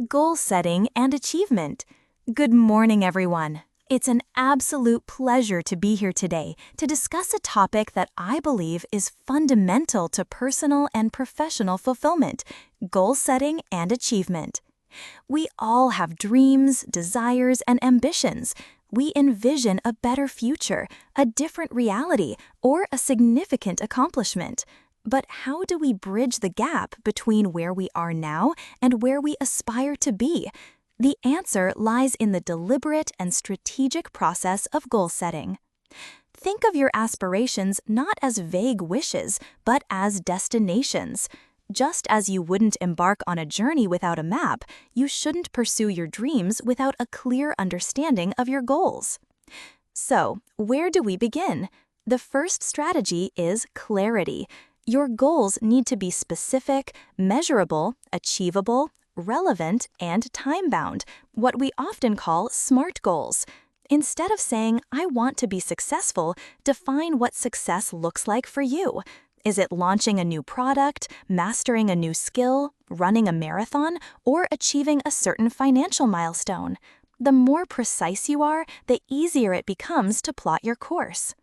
Goal setting and achievement. Good morning, everyone. It's an absolute pleasure to be here today to discuss a topic that I believe is fundamental to personal and professional fulfillment: goal setting and achievement. We all have dreams, desires, and ambitions. We envision a better future, a different reality, or a significant accomplishment. But how do we bridge the gap between where we are now and where we aspire to be? The answer lies in the deliberate and strategic process of goal setting. Think of your aspirations not as vague wishes, but as destinations. Just as you wouldn't embark on a journey without a map, you shouldn't pursue your dreams without a clear understanding of your goals. So, where do we begin? The first strategy is clarity. Your goals need to be specific, measurable, achievable, relevant, and time-bound, what we often call SMART goals. Instead of saying, "I want to be successful," define what success looks like for you. Is it launching a new product, mastering a new skill, running a marathon, or achieving a certain financial milestone? The more precise you are, the easier it becomes to plot your course.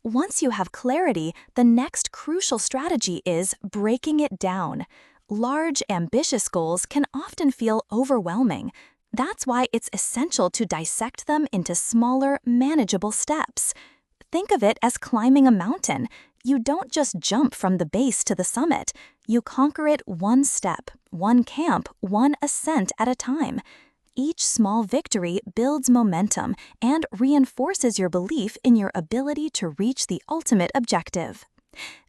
Once you have clarity, the next crucial strategy is breaking it down. Large, ambitious goals can often feel overwhelming. That's why it's essential to dissect them into smaller, manageable steps. Think of it as climbing a mountain. You don't just jump from the base to the summit. You conquer it one step, one camp, one ascent at a time. Each small victory builds momentum and reinforces your belief in your ability to reach the ultimate objective.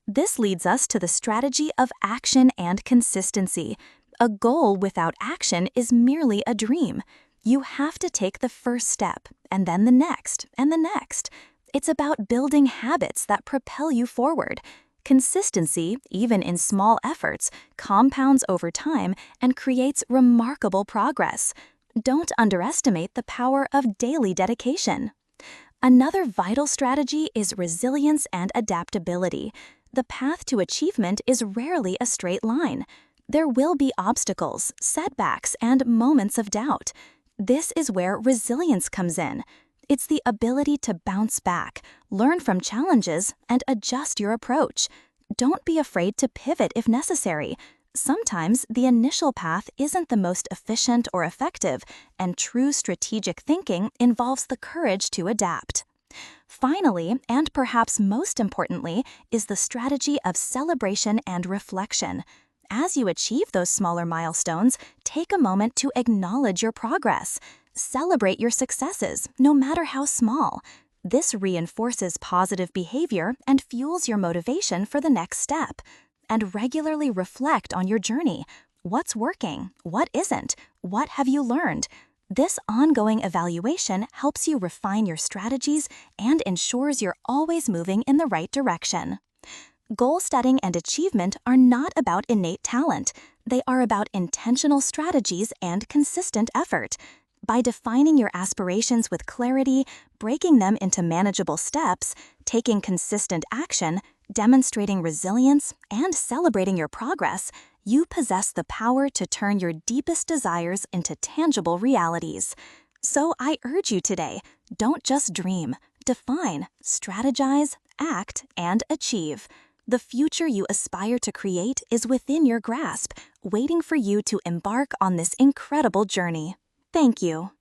This leads us to the strategy of action and consistency. A goal without action is merely a dream. You have to take the first step, and then the next, and the next. It's about building habits that propel you forward. Consistency, even in small efforts, compounds over time and creates remarkable progress. Don't underestimate the power of daily dedication. Another vital strategy is resilience and adaptability. The path to achievement is rarely a straight line. There will be obstacles, setbacks, and moments of doubt. This is where resilience comes in. It's the ability to bounce back, learn from challenges, and adjust your approach. Don't be afraid to pivot if necessary. Sometimes the initial path isn't the most efficient or effective, and true strategic thinking involves the courage to adapt. Finally, and perhaps most importantly, is the strategy of celebration and reflection. As you achieve those smaller milestones, take a moment to acknowledge your progress. Celebrate your successes, no matter how small. This reinforces positive behavior and fuels your motivation for the next step. And regularly reflect on your journey. What's working? What isn't? What have you learned? This ongoing evaluation helps you refine your strategies and ensures you're always moving in the right direction. Goal setting and achievement are not about innate talent. They are about intentional strategies and consistent effort. By defining your aspirations with clarity, breaking them into manageable steps, taking consistent action, demonstrating resilience, and celebrating your progress, you possess the power to turn your deepest desires into tangible realities. So I urge you today, don't just dream, define, strategize, act, and achieve. The future you aspire to create is within your grasp, waiting for you to embark on this incredible journey. Thank you.